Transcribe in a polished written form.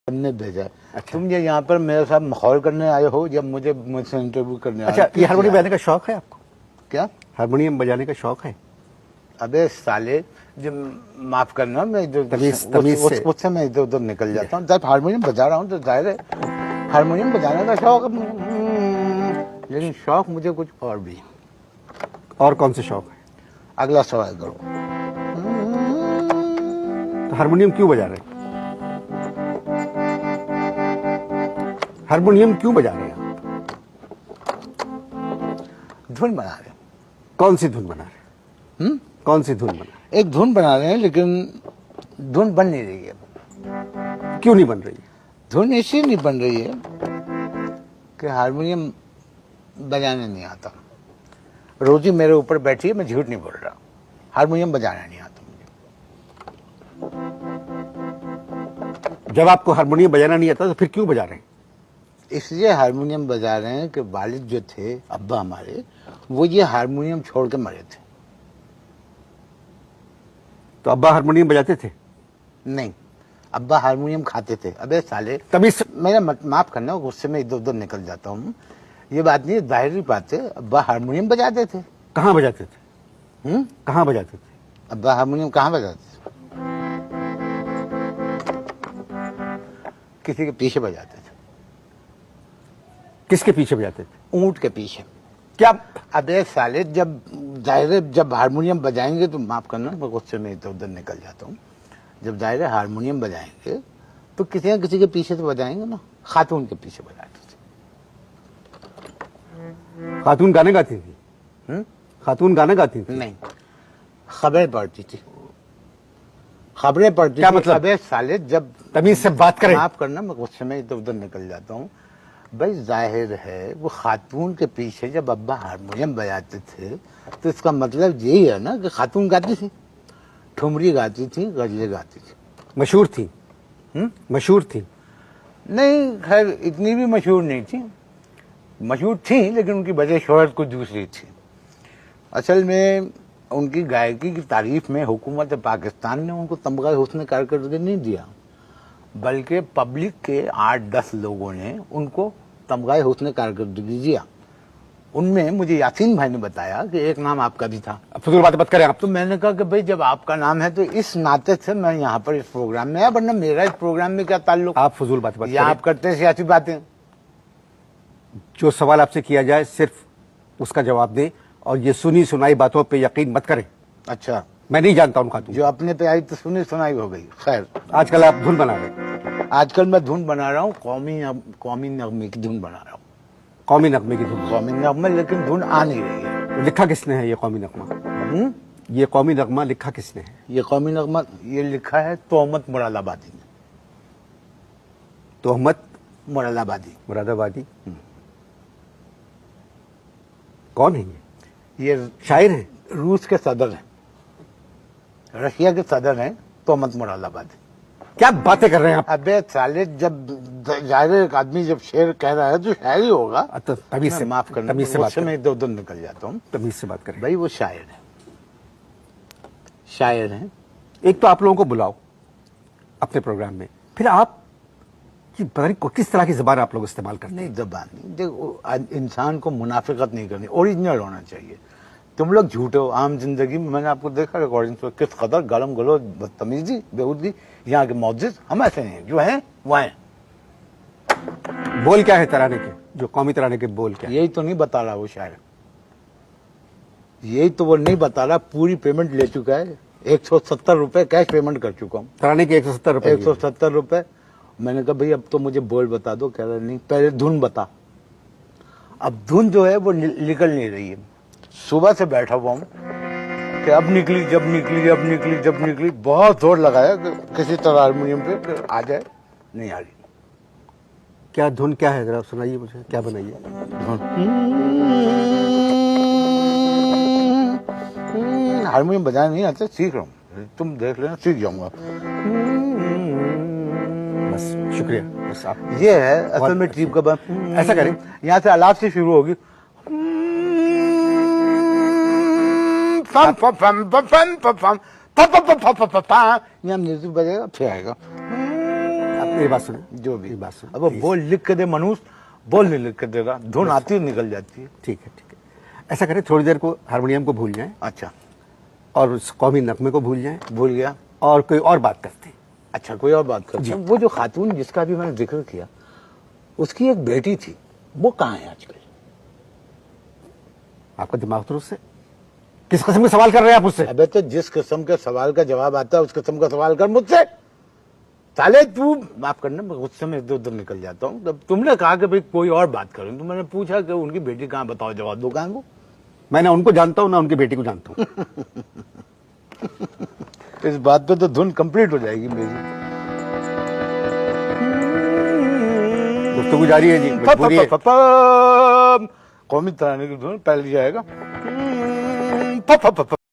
ने भेजा। अच्छा। तुम ये यहाँ पर मेरे साथ माहौल करने आए हो या मुझसे इंटरव्यू करने आए? अच्छा, ये हारमोनियम बजाने का शौक है आपको? क्या हारमोनियम बजाने का शौक है? अबे साले, जब माफ करना, मैं जो मुझसे मैं इधर उधर निकल जाता हूँ। जब हारमोनियम बजा रहा हूँ तो जाहिर है हारमोनियम बजाने का शौक, लेकिन शौक मुझे कुछ और भी। और कौन से शौक है? अगला सवाल करो। तो हारमोनियम क्यों बजा रहे हैं? हारमोनियम क्यों बजा रहे हैं आप? धुन बना रहे हैं। कौन सी धुन बना रहे हैं? कौन सी धुन बना रहे हैं? एक धुन बना रहे हैं, लेकिन धुन बन नहीं रही है। क्यों नहीं बन रही है? धुन इसलिए नहीं बन रही है कि हारमोनियम बजाने नहीं आता। रोजी मेरे ऊपर बैठी है, मैं झूठ नहीं बोल रहा। हारमोनियम बजाना नहीं आता मुझे। जब आपको हारमोनियम बजाना नहीं आता तो फिर क्यों बजा रहे हैं? इसलिए हारमोनियम बजा रहे हैं कि वालिद जो थे, अब्बा हमारे, वो ये हारमोनियम छोड़ के मरे थे। तो अब्बा हारमोनियम बजाते थे? नहीं, अब्बा हारमोनियम खाते थे। अबे साले, तभी मेरा माफ करना, गुस्से में इधर उधर निकल जाता हूँ। ये बात नहीं, जाहिर बात है, अब्बा हारमोनियम बजाते थे। कहाँ बजाते थे? कहाँ बजाते थे? अब्बा हारमोनियम कहाँ बजाते थे? किसी के पीछे बजाते थे। किसके पीछे बजाते थे? ऊंट के पीछे। क्या? अबे साले, जब जाहिर है जब हारमोनियम बजाएंगे तो माफ करना, मैं गुस्से में इधर उधर निकल जाता हूँ। जब जाहिर है हारमोनियम बजाएंगे तो किसी न किसी के पीछे तो बजाएंगे ना। खातून के पीछे बजाते थे। खातून गाने गाती थी? खातून गाने गाती थी? नहीं, खबरें पढ़ती थी। खबरें पढ़ती थी। क्या मतलब? अबे साले, जब तमीज से बात करें। माफ करना, मैं गुस्से में इधर उधर निकल जाता हूँ। भाई जाहिर है वो खातून के पीछे जब अब्बा हारमोनियम बजाते थे तो इसका मतलब यही है ना कि खातून गाती थी, ठुमरी गाती थी, गजलें गाती थी। मशहूर थी? मशहूर थी? नहीं, खैर इतनी भी मशहूर नहीं थी। मशहूर थी, लेकिन उनकी वजह शोहरत कुछ दूसरी थी। असल में उनकी गायकी की तारीफ में हुकूमत पाकिस्तान ने उनको तमगा हुस्न कारकर्दगी नहीं दिया, बल्कि पब्लिक के 8-10 लोगों ने उनको तमगा हुस्न कारकर्दगी दिया। उनमें मुझे यासीन भाई ने बताया कि एक नाम आपका भी था। फजूल बात करें आप। तो मैंने कहा कि भाई जब आपका नाम है तो इस नाते से मैं यहाँ पर इस प्रोग्राम में आया, वरना मेरा इस प्रोग्राम में क्या ताल्लुक? आप फजूल बात करें। आप करते हैं सियासी बातें। जो सवाल आपसे किया जाए सिर्फ उसका जवाब दें, और ये सुनी सुनाई बातों पे यकीन मत करें। अच्छा, मैं नहीं जानता उनका। जो अपने पे आई तो सुनी सुनाई हो गई। खैर, आजकल आप धुन बना रहे हैं? आजकल मैं धुन बना रहा हूँ, कौमी नगमे की धुन बना रहा हूँ। कौमी नगमे की धुन? कौमी नगमे, लेकिन धुन आ नहीं रही है। लिखा किसने है ये कौमी नगमा? ये कौमी नगमा लिखा किसने है? ये कौमी नगमा ये लिखा है तोहमत मुरादाबादी ने। तोहमत मुरादाबादी? मुरादाबादी। कौन है ये? ये शायर है? रूस के सदर हैं, रशिया के सदर हैं, तोहमत मुरादाबादी। क्या बातें कर रहे हैं आप? अबे साले, जब जाहिर एक आदमी जब शेर कह रहा है तो शायर ही होगा। तो तमीज से माफ करना, तमीज से बात में इधर उधर निकल जाता हूँ। तमीज से बात करें भाई, वो शायर है, शायर हैं। एक तो आप लोगों को बुलाओ अपने प्रोग्राम में, फिर आप पता नहीं किस तरह की जबान आप लोग इस्तेमाल करते हैं। नहीं, जबान नहीं। देखो, इंसान को मुनाफिकत नहीं करनी, ओरिजिनल होना चाहिए। तुम लोग झूठे हो। आम जिंदगी में मैंने आपको देखा रिकॉर्डिंग पर, किस कदर गलम गलो, बदतमीजी, बेहूदगी। यहाँ के मौजिद हम ऐसे नहीं, जो हैं वो हैं। बोल क्या है तराने के, जो कौमी तराने के बोल क्या है? यही तो नहीं बता रहा वो शायर, यही तो वो नहीं बता रहा। पूरी पेमेंट ले चुका है, 170 रुपए कैश पेमेंट कर चुका हूँ। तराने के 170 रुपए? 170 रुपए। मैंने कहा भाई अब तो मुझे बोल बता दो। कह रहा नहीं, पहले धुन बता। अब धुन जो है वो निकल नहीं रही है। सुबह से बैठा हुआ हूँ कि अब निकली, जब निकली, अब निकली, जब निकली। बहुत जोर लगाया कि किसी तरह हारमोनियम पे कि आ जाए, नहीं आ रही। क्या धुन क्या है, जरा सुनाइए मुझे, क्या बनाइए? हारमोनियम बजाना नहीं आता, सीख रहा हूँ। तुम देख लेना, सीख जाऊंगा। बस शुक्रिया। बस आप ये है असल में ट्रिप का बन। ऐसा करें, यहाँ से अलाप से शुरू होगी। यहाँ म्यूजिक बजेगा, फिर आएगा। मेरी बात सुने, जो भी मेरी बात सुने, अब वो please। बोल लिख के दे मनुष्य, बोल नहीं लिख के देगा, धुन आती है निकल जाती है। ठीक है, ठीक है। ऐसा करें, थोड़ी देर को हारमोनियम को भूल जाएं अच्छा, और उस कौमी नगमे को भूल जाएं भूल गया। और कोई और बात करते हैं। अच्छा, कोई और बात करते हैं। वो जो खातून जिसका भी मैंने जिक्र किया, उसकी एक बेटी थी, वो कहाँ है आजकल? आपका दिमाग दुरुस्त है? किस किस्म के सवाल कर रहे हैं आप मुझसे? अबे तो जिस किस्म के सवाल का जवाब आता है उस किस्म का सवाल कर मुझसे। साले तू माफ करना, मैं गुस्से में इधर उधर निकल जाता हूँ। तब तुमने कहा कि भाई कोई और बात करें, तो मैंने पूछा कि उनकी बेटी कहाँ, बताओ जवाब दो, कहाँ है वो? मैं ना उनको जानता हूं ना उनकी बेटी को जानता हूं। इस बात पे तो धुन कंप्लीट हो जाएगी मेरी। गुफ्तगू जारी है जी, मजबूरी है। कौमी तराने की धुन पहले जाएगा।